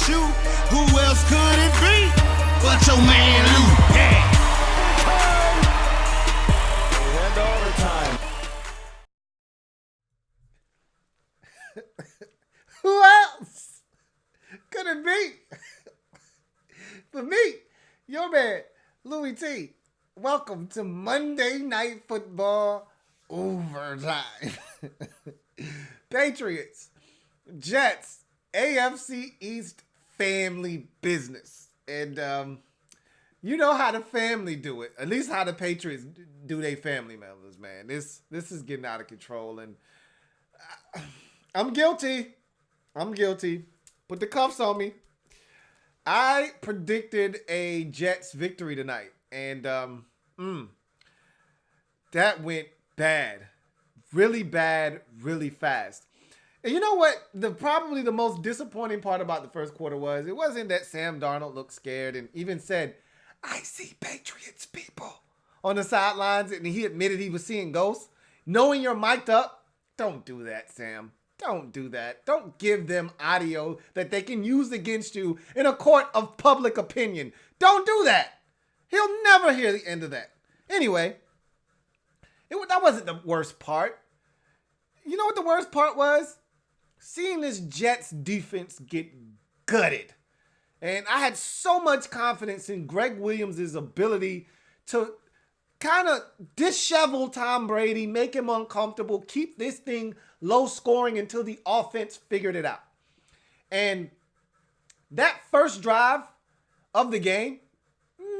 you. Who else could it be but your man Louie? Yeah. And overtime. Who else could it be? For me, your man, Louie T. Welcome to Monday Night Football Overtime. Patriots, Jets, AFC East family business. And you know how the family do it. At least how the Patriots do their family members, man. This is getting out of control. And I'm guilty. Put the cuffs on me. I predicted a Jets victory tonight. And that went bad. Really bad, really fast. And you know what? Probably the most disappointing part about the first quarter was it wasn't that Sam Darnold looked scared and even said, "I see Patriots people" on the sidelines, and he admitted he was seeing ghosts. Knowing you're mic'd up, don't do that, Sam. Don't do that. Don't give them audio that they can use against you in a court of public opinion. Don't do that. He'll never hear the end of that. Anyway, that wasn't the worst part. You know what the worst part was? Seeing this Jets defense get gutted. And I had so much confidence in Greg Williams' ability to kind of dishevel Tom Brady, make him uncomfortable, keep this thing low scoring until the offense figured it out. And that first drive of the game,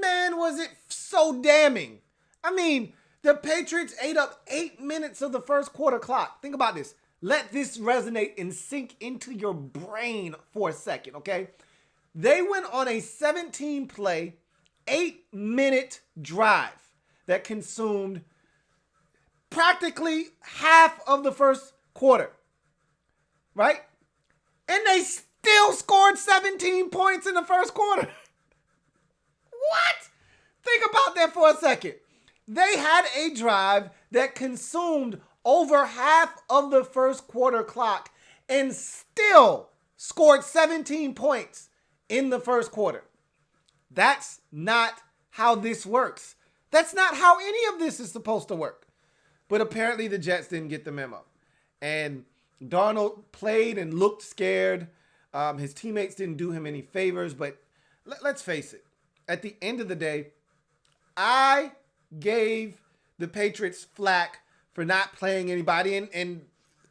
man, was it so damning. I mean, the Patriots ate up 8 minutes of the first quarter clock. Think about this. Let this resonate and sink into your brain for a second, okay? They went on a 17-play, 8-minute drive that consumed practically half of the first quarter, right? And they still scored 17 points in the first quarter. What? Think about that for a second. They had a drive that consumed over half of the first quarter clock and still scored 17 points in the first quarter. That's not how this works. That's not how any of this is supposed to work. But apparently the Jets didn't get the memo. And Darnold played and looked scared. His teammates didn't do him any favors. But let's face it. At the end of the day, I gave the Patriots flack for not playing anybody. And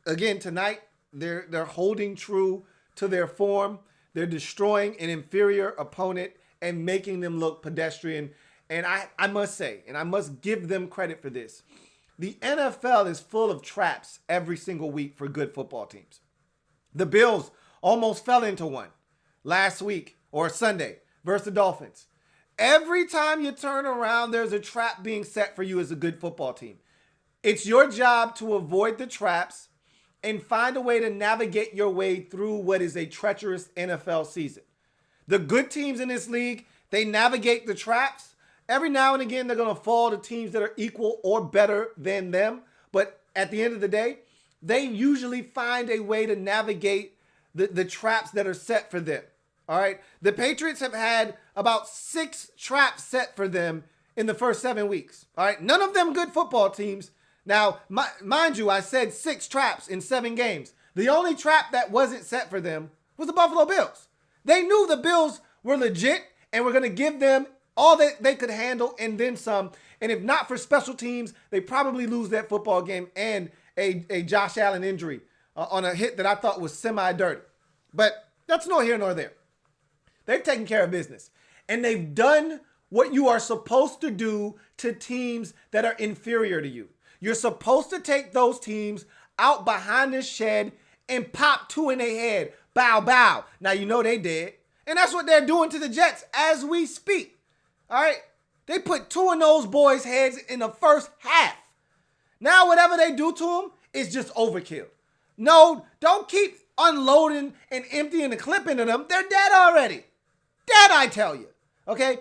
again, tonight, they're holding true to their form. They're destroying an inferior opponent and making them look pedestrian. And I must say, and I must give them credit for this, the NFL is full of traps every single week for good football teams. The Bills almost fell into one last week or Sunday versus the Dolphins. Every time you turn around, there's a trap being set for you as a good football team. It's your job to avoid the traps and find a way to navigate your way through what is a treacherous NFL season. The good teams in this league, they navigate the traps. Every now and again, they're going to fall to teams that are equal or better than them. But at the end of the day, they usually find a way to navigate the traps that are set for them. All right. The Patriots have had about 6 traps set for them in the first 7 weeks. All right. None of them good football teams. Now, mind you, I said 6 traps in 7 games. The only trap that wasn't set for them was the Buffalo Bills. They knew the Bills were legit and were going to give them all that they could handle and then some. And if not for special teams, they probably lose that football game and a Josh Allen injury on a hit that I thought was semi-dirty. But that's nor here nor there. They've taken care of business. And they've done what you are supposed to do to teams that are inferior to you. You're supposed to take those teams out behind the shed and pop 2 in their head. Bow, bow. Now, you know they did. And that's what they're doing to the Jets as we speak. All right? They put 2 in those boys' heads in the first half. Now, whatever they do to them is just overkill. No, don't keep unloading and emptying the clip into them. They're dead already. Dead, I tell you. Okay?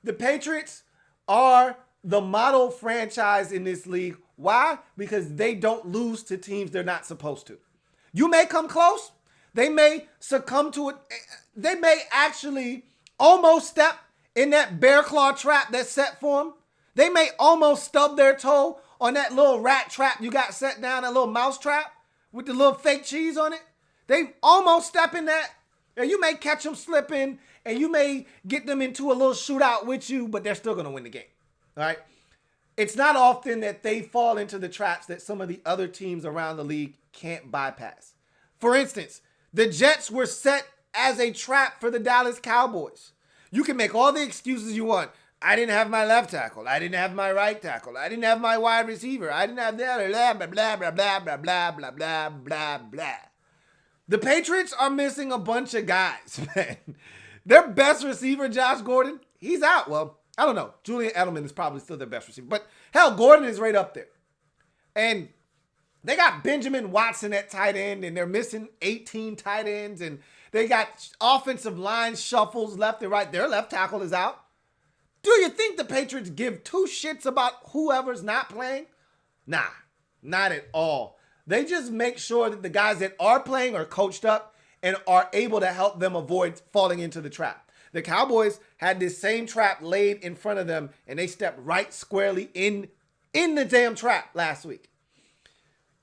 The Patriots are the model franchise in this league. Why? Because they don't lose to teams they're not supposed to. You may come close. They may succumb to it. They may actually almost step in that bear claw trap that's set for them. They may almost stub their toe on that little rat trap you got set down, that little mouse trap with the little fake cheese on it. They almost step in that. And you may catch them slipping, and you may get them into a little shootout with you, but they're still going to win the game. All right? It's not often that they fall into the traps that some of the other teams around the league can't bypass. For instance, the Jets were set as a trap for the Dallas Cowboys. You can make all the excuses you want. I didn't have my left tackle. I didn't have my right tackle. I didn't have my wide receiver. I didn't have that. Blah, blah, blah, blah, blah, blah, blah, blah, blah, blah. The Patriots are missing a bunch of guys, man. Their best receiver, Josh Gordon, he's out. Well, I don't know. Julian Edelman is probably still their best receiver. But hell, Gordon is right up there. And they got Benjamin Watson at tight end, and they're missing 18 tight ends, and they got offensive line shuffles left and right. Their left tackle is out. Do you think the Patriots give two shits about whoever's not playing? Nah, not at all. They just make sure that the guys that are playing are coached up and are able to help them avoid falling into the trap. The Cowboys had this same trap laid in front of them, and they stepped right squarely in the damn trap last week.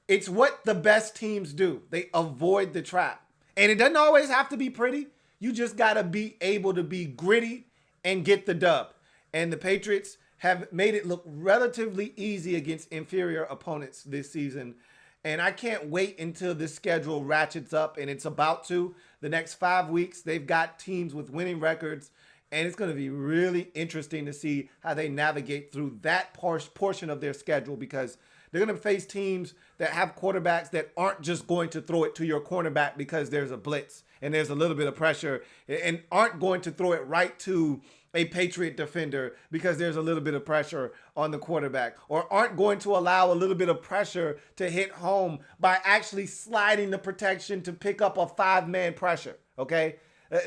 It's what the best teams do. They avoid the trap. And it doesn't always have to be pretty. You just got to be able to be gritty and get the dub. And the Patriots have made it look relatively easy against inferior opponents this season. And I can't wait until this schedule ratchets up, and it's about to. The next 5 weeks, they've got teams with winning records, and it's going to be really interesting to see how they navigate through that portion of their schedule, because they're going to face teams that have quarterbacks that aren't just going to throw it to your cornerback because there's a blitz and there's a little bit of pressure, and aren't going to throw it right to a Patriot defender because there's a little bit of pressure on the quarterback, or aren't going to allow a little bit of pressure to hit home by actually sliding the protection to pick up a 5-man pressure, okay?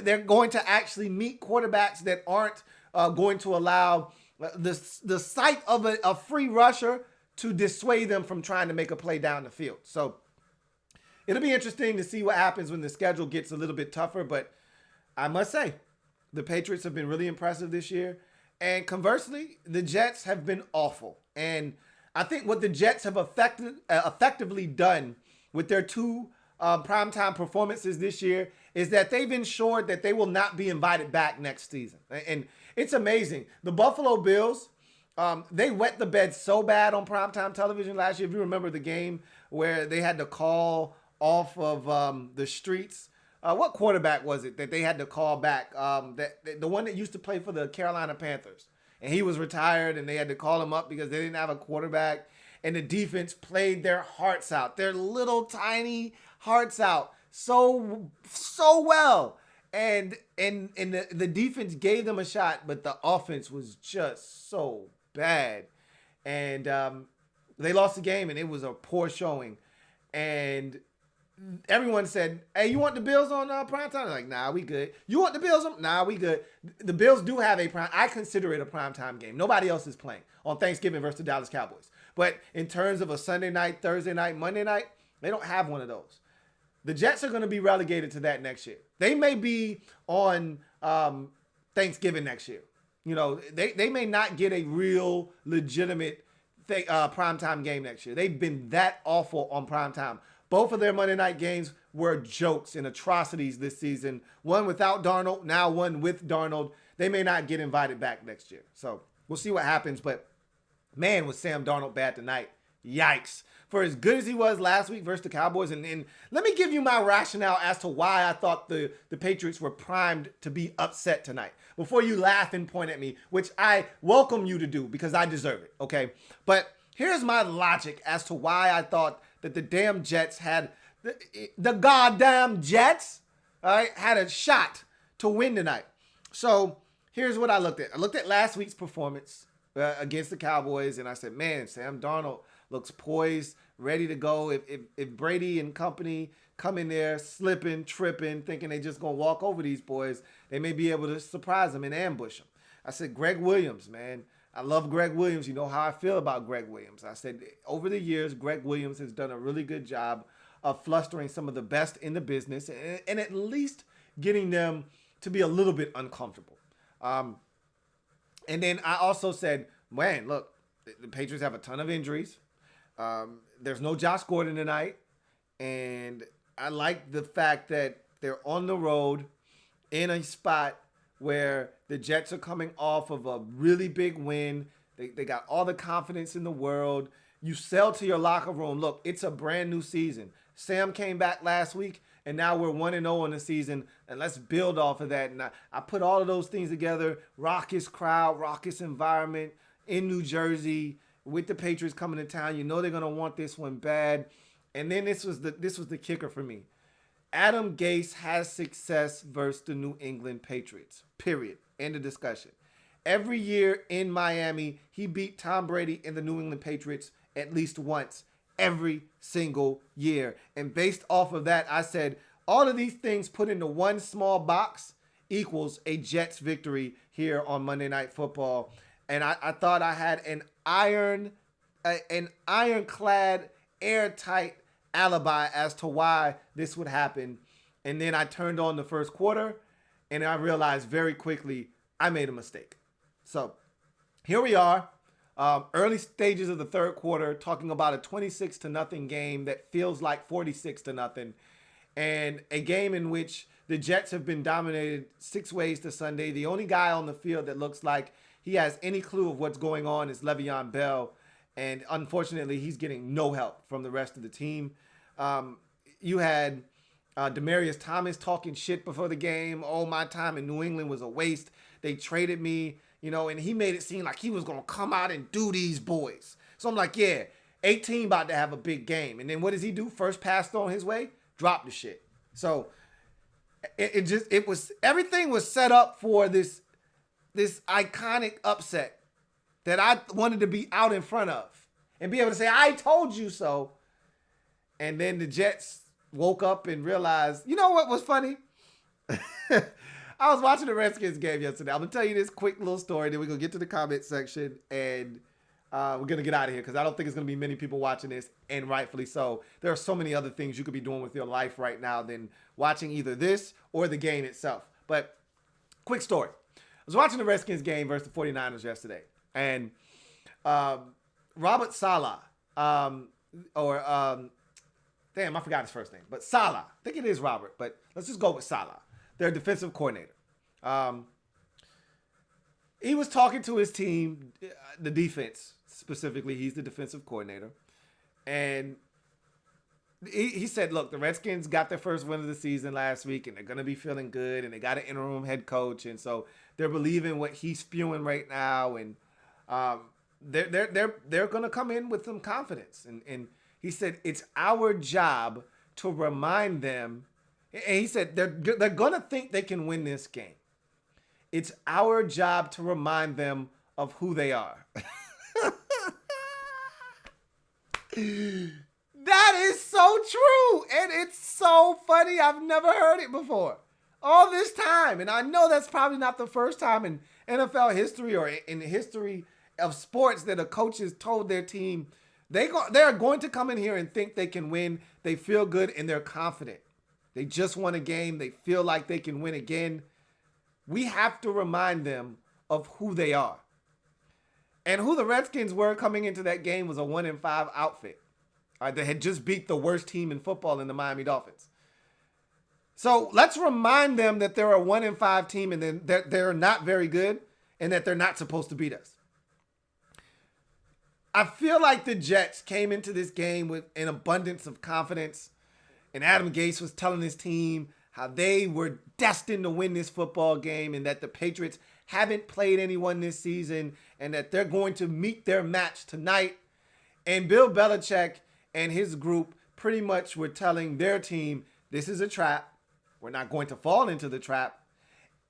They're going to actually meet quarterbacks that aren't going to allow the sight of a free rusher to dissuade them from trying to make a play down the field. So it'll be interesting to see what happens when the schedule gets a little bit tougher, but I must say, the Patriots have been really impressive this year. And conversely, the Jets have been awful. And I think what the Jets have effectively done with their two primetime performances this year is that they've ensured that they will not be invited back next season. And it's amazing. The Buffalo Bills, they wet the bed so bad on primetime television last year. If you remember the game where they had to call off of the streets, what quarterback was it that they had to call back? The one that used to play for the Carolina Panthers. And he was retired, and they had to call him up because they didn't have a quarterback. And the defense played their hearts out, their little tiny hearts out so well. And the defense gave them a shot, but the offense was just so bad. And they lost the game, and it was a poor showing. And everyone said, hey, you want the Bills on primetime? Like, nah, we good. You want the Bills on? Nah, we good. The Bills do have a prime. I consider it a primetime game. Nobody else is playing on Thanksgiving versus the Dallas Cowboys. But in terms of a Sunday night, Thursday night, Monday night, they don't have one of those. The Jets are going to be relegated to that next year. They may be on Thanksgiving next year. You know, they may not get a real legitimate primetime game next year. They've been that awful on primetime. Both of their Monday night games were jokes and atrocities this season. One without Darnold, now one with Darnold. They may not get invited back next year. So we'll see what happens. But man, was Sam Darnold bad tonight. Yikes. For as good as he was last week versus the Cowboys. And let me give you my rationale as to why I thought the Patriots were primed to be upset tonight. Before you laugh and point at me, which I welcome you to do because I deserve it, okay? But here's my logic as to why I thought that the damn Jets had, the goddamn Jets, all right, had a shot to win tonight. So here's what I looked at. I looked at last week's performance against the Cowboys, and I said, man, Sam Darnold looks poised, ready to go. If Brady and company come in there slipping, tripping, thinking they just going to walk over these boys, they may be able to surprise them and ambush them. I said, Greg Williams, man. I love Greg Williams. You know how I feel about Greg Williams. I said over the years, Greg Williams has done a really good job of flustering some of the best in the business and at least getting them to be a little bit uncomfortable. And then I also said, man, look, the Patriots have a ton of injuries. There's no Josh Gordon tonight. And I like the fact that they're on the road in a spot where the Jets are coming off of a really big win. They got all the confidence in the world. You sell to your locker room. Look, it's a brand new season. Sam came back last week, and now we're 1-0 in the season, and let's build off of that. And I put all of those things together, raucous crowd, raucous environment in New Jersey with the Patriots coming to town. You know they're going to want this one bad. And then this was the kicker for me. Adam Gase has success versus the New England Patriots, period. End of discussion. Every year in Miami, he beat Tom Brady and the New England Patriots at least once every single year. And based off of that, I said, all of these things put into one small box equals a Jets victory here on Monday Night Football. And I thought I had an ironclad, airtight alibi as to why this would happen. And then I turned on the first quarter, and I realized very quickly I made a mistake. So here we are, early stages of the third quarter, talking about a 26-0 game that feels like 46-0, and a game in which the Jets have been dominated 6 ways to Sunday. The only guy on the field that looks like he has any clue of what's going on is Le'Veon Bell, and unfortunately, he's getting no help from the rest of the team. You had Demaryius Thomas talking shit before the game. Oh, my time in New England was a waste. They traded me, and he made it seem like he was going to come out and do these boys. So I'm like, yeah, 18 about to have a big game. And then what does he do? First pass thrown his way, drop the shit. So everything was set up for this iconic upset that I wanted to be out in front of and be able to say, I told you so. And then the Jets woke up and realized, you know what was funny? I was watching the Redskins game yesterday. I'm going to tell you this quick little story. Then we're going to get to the comment section, and we're going to get out of here because I don't think there's going to be many people watching this, and rightfully so. There are so many other things you could be doing with your life right now than watching either this or the game itself. But quick story. I was watching the Redskins game versus the 49ers yesterday, and Robert Saleh, damn, I forgot his first name, but Saleh. I think it is Robert, but let's just go with Saleh. Their defensive coordinator. He was talking to his team, the defense specifically. He's the defensive coordinator. And he said, look, the Redskins got their first win of the season last week, and they're going to be feeling good, and they got an interim head coach, and so they're believing what he's spewing right now, and they're going to come in with some confidence. And he said, it's our job to remind them. And he said, they're going to think they can win this game. It's our job to remind them of who they are. That is so true. And it's so funny. I've never heard it before. All this time. And I know that's probably not the first time in NFL history or in the history of sports that a coach has told their team, they're going to come in here and think they can win. They feel good and they're confident. They just won a game. They feel like they can win again. We have to remind them of who they are. And who the Redskins were coming into that game was a 1-5 outfit. They had just beat the worst team in football in the Miami Dolphins. So let's remind them that they're a 1-5 team and then they're not very good and that they're not supposed to beat us. I feel like the Jets came into this game with an abundance of confidence. And Adam Gase was telling his team how they were destined to win this football game and that the Patriots haven't played anyone this season and that they're going to meet their match tonight. And Bill Belichick and his group pretty much were telling their team, this is a trap. We're not going to fall into the trap.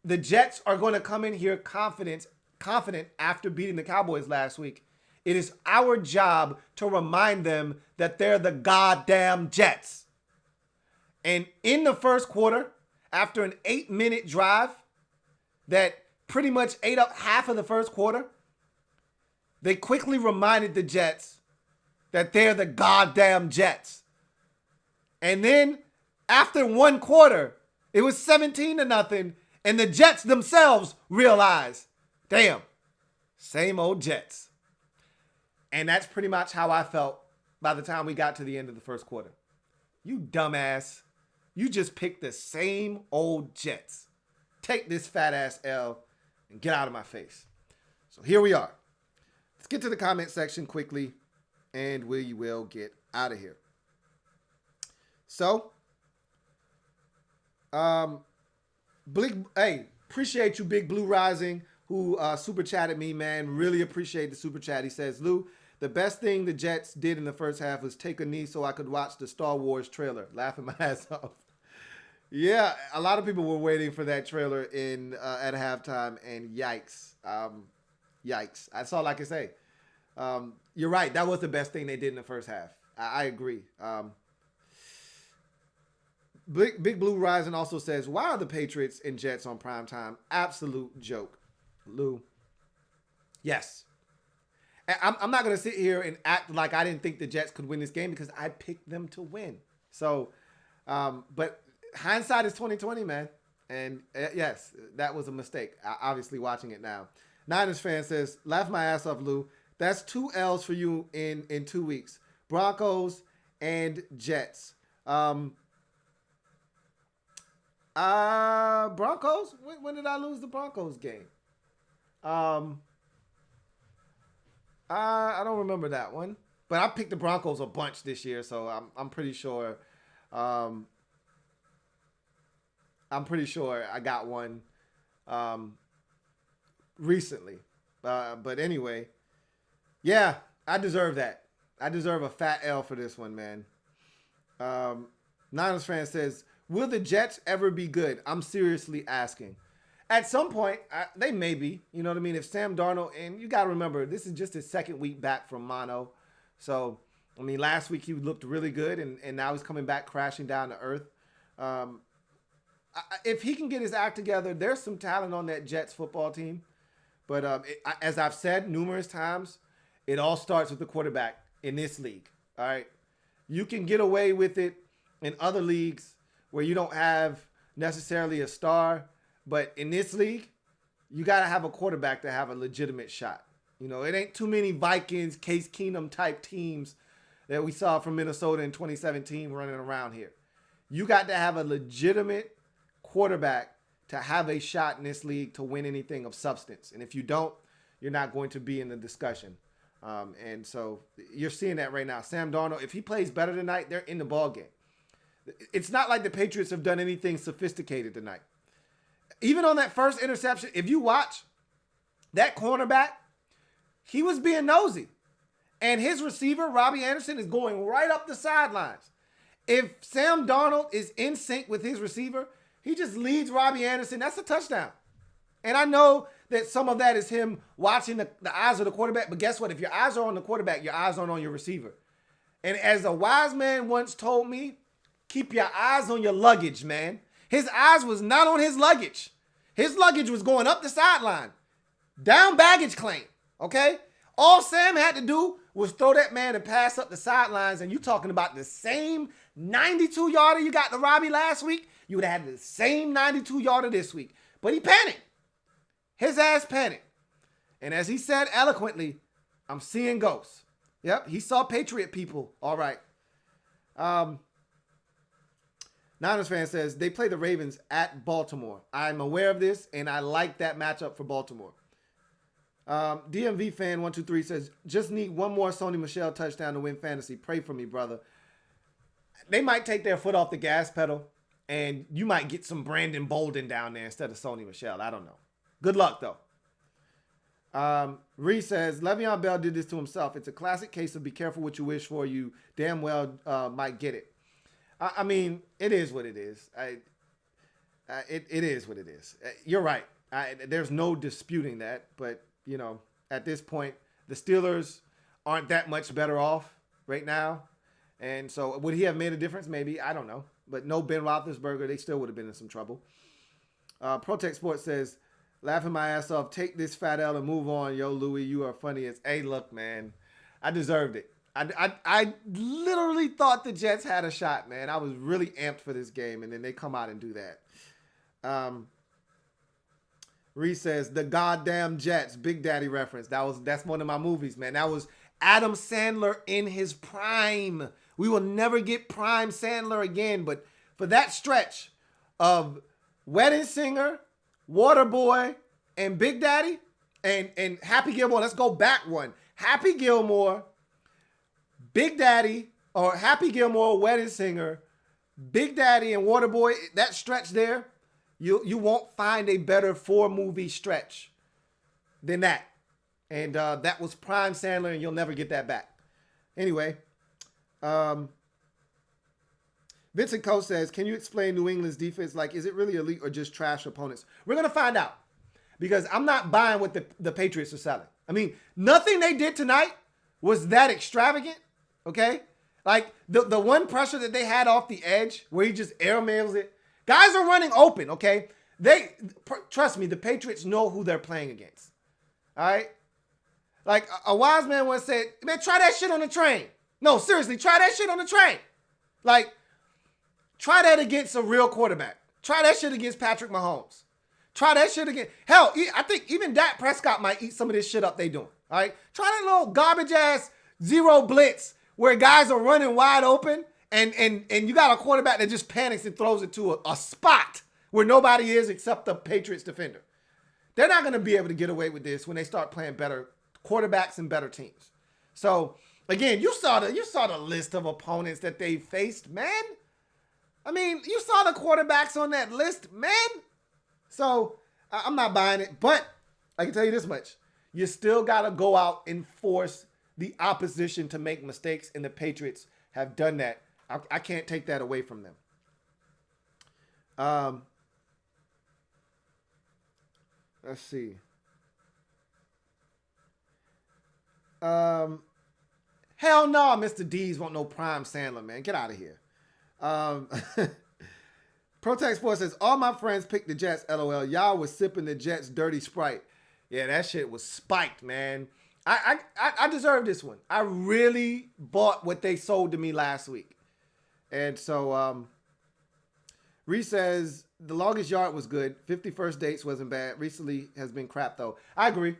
The Jets are going to come in here confident after beating the Cowboys last week. It is our job to remind them that they're the goddamn Jets. And in the first quarter, after an 8-minute drive that pretty much ate up half of the first quarter, they quickly reminded the Jets that they're the goddamn Jets. And then after one quarter, it was 17-0. And the Jets themselves realized, damn, same old Jets. And that's pretty much how I felt by the time we got to the end of the first quarter. You dumbass. You just picked the same old Jets. Take this fat ass L and get out of my face. So here we are. Let's get to the comment section quickly and we will get out of here. So, appreciate you, Big Blue Rising, who super chatted me, man. Really appreciate the super chat. He says, Lou, the best thing the Jets did in the first half was take a knee so I could watch the Star Wars trailer. Laughing my ass off. Yeah, a lot of people were waiting for that trailer at halftime, and yikes. Yikes. That's all I can say. You're right. That was the best thing they did in the first half. I agree. Big Blue Rising also says, why are the Patriots and Jets on primetime? Absolute joke. Lou. Yes. I'm not going to sit here and act like I didn't think the Jets could win this game because I picked them to win. So, but hindsight is 2020, man. And yes, that was a mistake. Obviously watching it now. Niners fan says, laugh my ass off, Lou. That's 2 L's for you in 2 weeks. Broncos and Jets. Broncos? When did I lose the Broncos game? I don't remember that one, but I picked the Broncos a bunch this year, so I'm pretty sure. I'm pretty sure I got one recently. But anyway, yeah, I deserve that. I deserve a fat L for this one, man. Niners fan says, will the Jets ever be good? I'm seriously asking. At some point, they may be. You know what I mean? If Sam Darnold, and you got to remember, this is just his second week back from mono. So, I mean, last week he looked really good, and now he's coming back crashing down to earth. If he can get his act together, there's some talent on that Jets football team. But as I've said numerous times, it all starts with the quarterback in this league. All right? You can get away with it in other leagues where you don't have necessarily a star. But in this league, you got to have a quarterback to have a legitimate shot. You know, it ain't too many Vikings, Case Keenum type teams that we saw from Minnesota in 2017 running around here. You got to have a legitimate quarterback to have a shot in this league to win anything of substance. And if you don't, you're not going to be in the discussion. And so you're seeing that right now. Sam Darnold, if he plays better tonight, they're in the ballgame. It's not like the Patriots have done anything sophisticated tonight. Even on that first interception, if you watch that cornerback, he was being nosy. And his receiver, Robbie Anderson, is going right up the sidelines. If Sam Darnold is in sync with his receiver, he just leads Robbie Anderson. That's a touchdown. And I know that some of that is him watching the eyes of the quarterback. But guess what? If your eyes are on the quarterback, your eyes aren't on your receiver. And as a wise man once told me, keep your eyes on your luggage, man. His eyes was not on his luggage. His luggage was going up the sideline. Down baggage claim, okay? All Sam had to do was throw that man and pass up the sidelines, and you talking about the same 92-yarder you got to Robbie last week, you would have had the same 92-yarder this week. But he panicked. His ass panicked. And as he said eloquently, I'm seeing ghosts. Yep, he saw Patriot people. All right. Niners fan says, they play the Ravens at Baltimore. I'm aware of this, and I like that matchup for Baltimore. DMV fan 123 says, just need one more Sony Michel touchdown to win fantasy. Pray for me, brother. They might take their foot off the gas pedal, and you might get some Brandon Bolden down there instead of Sony Michel. I don't know. Good luck, though. Reese says, Le'Veon Bell did this to himself. It's a classic case of be careful what you wish for. You damn well might get it. I mean, it is what it is. It is what it is. You're right. There's no disputing that. But, you know, at this point, the Steelers aren't that much better off right now. And so would he have made a difference? Maybe. I don't know. But no Ben Roethlisberger, they still would have been in some trouble. Protect Sports says, laughing my ass off, take this fat L and move on. Yo, Louie, you are funny as, hey, look, man, I deserved it. I literally thought the Jets had a shot, man. I was really amped for this game, and then they come out and do that. Reese says, the goddamn Jets, Big Daddy reference. That's one of my movies, man. That was Adam Sandler in his prime. We will never get prime Sandler again, but for that stretch of Wedding Singer, Waterboy, and Big Daddy, and Happy Gilmore, let's go back one. Happy Gilmore, Big Daddy, or Happy Gilmore, Wedding Singer, Big Daddy, and Waterboy, that stretch there, you won't find a better 4-movie stretch than that. And that was prime Sandler, and you'll never get that back. Anyway, Vincent Coe says, can you explain New England's defense? Like, is it really elite or just trash opponents? We're going to find out, because I'm not buying what the Patriots are selling. I mean, nothing they did tonight was that extravagant, okay? Like, the one pressure that they had off the edge where he just airmails it. Guys are running open, okay? Trust me, the Patriots know who they're playing against, all right? Like, a wise man once said, man, try that shit on the train. No, seriously, try that shit on the train. Like, try that against a real quarterback. Try that shit against Patrick Mahomes. Try that shit again. Hell, I think even Dak Prescott might eat some of this shit up they doing. All right? Try that little garbage ass zero blitz where guys are running wide open and you got a quarterback that just panics and throws it to a spot where nobody is except the Patriots defender. They're not going to be able to get away with this when they start playing better quarterbacks and better teams. So, again, you saw the list of opponents that they faced, man. I mean, you saw the quarterbacks on that list, man. So, I'm not buying it. But I can tell you this much. You still got to go out and force the opposition to make mistakes, and the Patriots have done that. I can't take that away from them. Let's see. Hell no, Mr. D's want no prime Sandler, man. Get out of here. Protect Sports says, all my friends picked the Jets, LOL. Y'all was sipping the Jets dirty Sprite. Yeah, that shit was spiked, man. I deserve this one. I really bought what they sold to me last week. And so, Reese says, the longest yard was good. 51st Dates wasn't bad. Recently has been crap, though. I agree.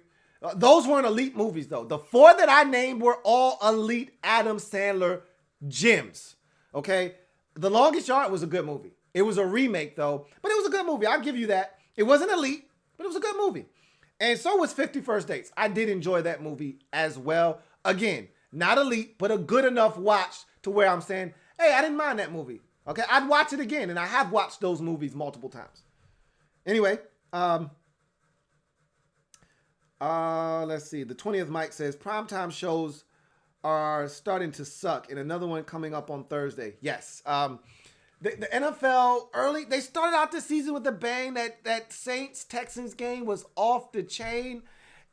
Those weren't elite movies, though. The 4 that I named were all elite Adam Sandler gems. Okay? The Longest Yard was a good movie. It was a remake, though, but it was a good movie. I'll give you that. It wasn't elite, but it was a good movie. And so was 51st Dates. I did enjoy that movie as well. Again, not elite, but a good enough watch to where I'm saying, hey, I didn't mind that movie. Okay? I'd watch it again, and I have watched those movies multiple times. Anyway, let's see. The 20th Mike says, primetime shows are starting to suck, and another one coming up on Thursday. Yes. The NFL early, they started out the season with a bang. That Saints-Texans game was off the chain,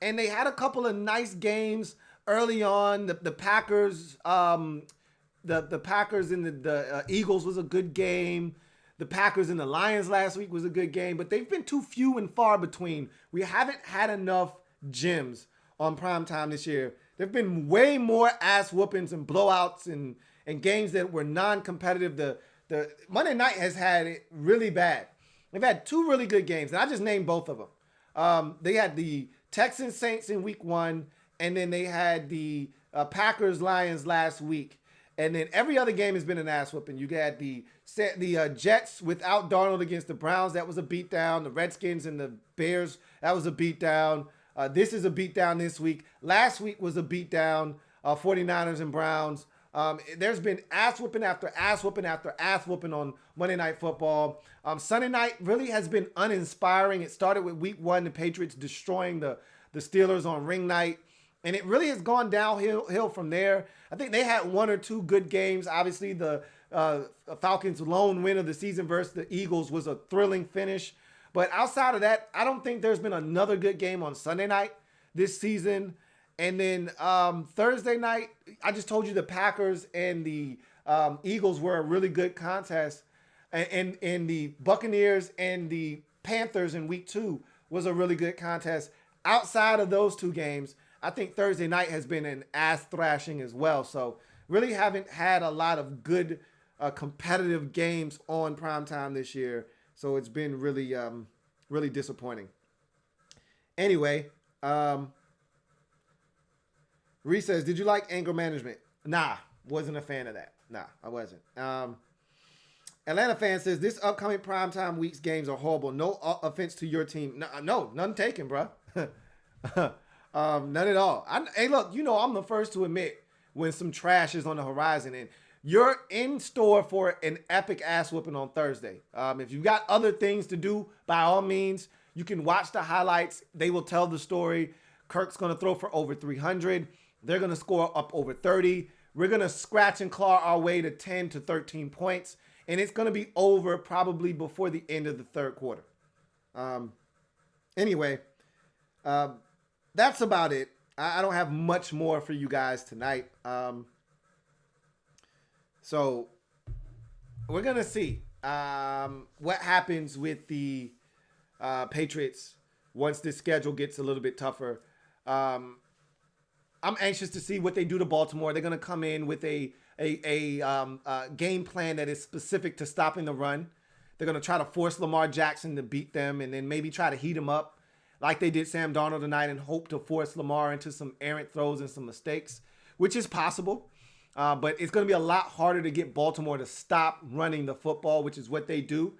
and they had a couple of nice games early on. The Packers, the Packers and the Eagles was a good game. The Packers and the Lions last week was a good game, but they've been too few and far between. We haven't had enough gems on primetime this year. There have been way more ass whoopings and blowouts and games that were non-competitive. The Monday night has had it really bad. They've had 2 really good games, and I just named both of them. They had the Texans Saints in week 1, and then they had the Packers Lions last week. And then every other game has been an ass whooping. You got the Jets without Darnold against the Browns. That was a beatdown. The Redskins and the Bears, that was a beatdown. This is a beatdown this week. Last week was a beatdown. 49ers and Browns. There's been ass whooping after ass whooping after ass whooping on Monday Night Football. Sunday night really has been uninspiring. It started with week 1, the Patriots destroying the Steelers on ring night. And it really has gone downhill from there. I think they had 1 or 2 good games. Obviously, the Falcons' lone win of the season versus the Eagles was a thrilling finish. But outside of that, I don't think there's been another good game on Sunday night this season. And then Thursday night, I just told you the Packers and the Eagles were a really good contest. And the Buccaneers and the Panthers in week 2 was a really good contest. Outside of those 2 games, I think Thursday night has been an ass thrashing as well. So really haven't had a lot of good competitive games on primetime this year. So it's been really, really disappointing. Anyway, Reese says, did you like anger management? Nah, wasn't a fan of that. Nah, I wasn't. Atlanta fan says, this upcoming primetime week's games are horrible. No offense to your team. No, none taken, bro. None at all. Hey, look, you know I'm the first to admit when some trash is on the horizon, and you're in store for an epic ass whooping on Thursday. If you've got other things to do, by all means, you can watch the highlights. They will tell the story. Kirk's going to throw for over 300. They're going to score up over 30. We're going to scratch and claw our way to 10 to 13 points. And it's going to be over probably before the end of the third quarter. Anyway, that's about it. I don't have much more for you guys tonight. So we're going to see what happens with the Patriots once this schedule gets a little bit tougher. I'm anxious to see what they do to Baltimore. They're going to come in with a game plan that is specific to stopping the run. They're going to try to force Lamar Jackson to beat them and then maybe try to heat him up like they did Sam Darnold tonight and hope to force Lamar into some errant throws and some mistakes, which is possible. But it's going to be a lot harder to get Baltimore to stop running the football, which is what they do.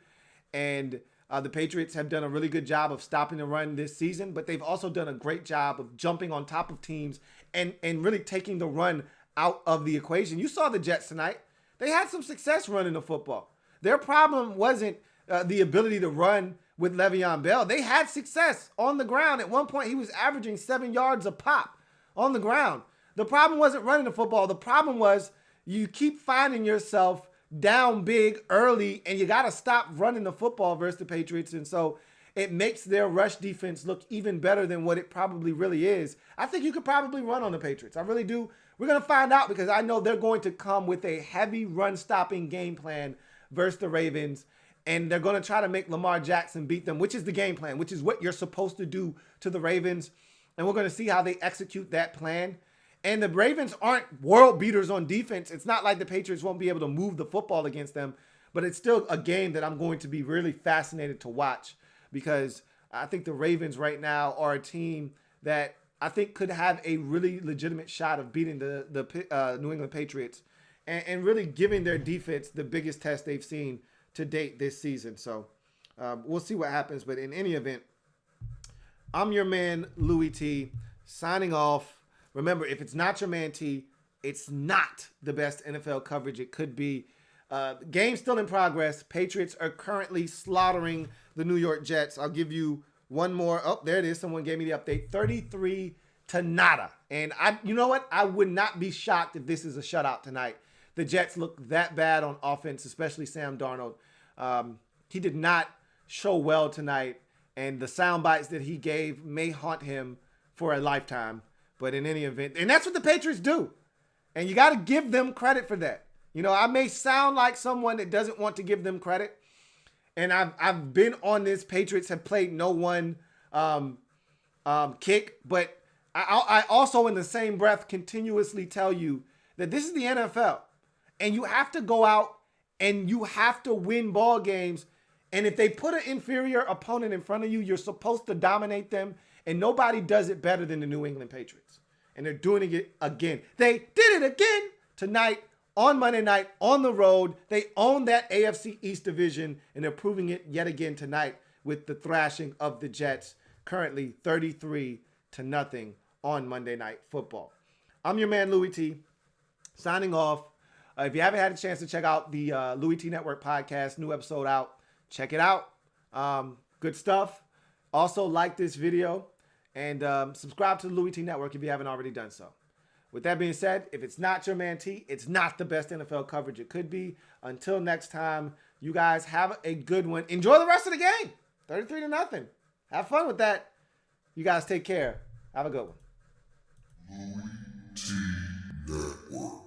And the Patriots have done a really good job of stopping the run this season, but they've also done a great job of jumping on top of teams and really taking the run out of the equation. You saw the Jets tonight. They had some success running the football. Their problem wasn't the ability to run with Le'Veon Bell. They had success on the ground. At one point, he was averaging 7 yards a pop on the ground. The problem wasn't running the football. The problem was you keep finding yourself down big early, and you got to stop running the football versus the Patriots. And so it makes their rush defense look even better than what it probably really is. I think you could probably run on the Patriots. I really do. We're going to find out because I know they're going to come with a heavy run-stopping game plan versus the Ravens, and they're going to try to make Lamar Jackson beat them, which is the game plan, which is what you're supposed to do to the Ravens. And we're going to see how they execute that plan. And the Ravens aren't world beaters on defense. It's not like the Patriots won't be able to move the football against them, but it's still a game that I'm going to be really fascinated to watch because I think the Ravens right now are a team that I think could have a really legitimate shot of beating the New England Patriots and really giving their defense the biggest test they've seen to date this season. So we'll see what happens. But in any event, I'm your man, Louie T, signing off. Remember, if it's not your man T, it's not the best NFL coverage it could be. Game still in progress. Patriots are currently slaughtering the New York Jets. I'll give you one more. Oh, there it is. Someone gave me the update. 33-0. And you know what? I would not be shocked if this is a shutout tonight. The Jets look that bad on offense, especially Sam Darnold. He did not show well tonight, and the sound bites that he gave may haunt him for a lifetime. But in any event, and that's what the Patriots do. And you got to give them credit for that. You know, I may sound like someone that doesn't want to give them credit. And I've been on this. Patriots have played no one kick. But I also, in the same breath, continuously tell you that this is the NFL. And you have to go out and you have to win ball games. And if they put an inferior opponent in front of you, you're supposed to dominate them. And nobody does it better than the New England Patriots. And they're doing it again. They did it again tonight on Monday night on the road. They own that AFC East division, and they're proving it yet again tonight with the thrashing of the Jets, currently 33-0 on Monday Night Football. I'm your man, Louie T, signing off. If you haven't had a chance to check out the Louie T Network podcast, new episode out, check it out. Good stuff. Also, like this video and subscribe to the Louie T Network if you haven't already done so. With that being said, if it's not your man T, it's not the best NFL coverage it could be. Until next time, you guys have a good one. Enjoy the rest of the game. 33-0. Have fun with that. You guys take care. Have a good one. Louie T Network.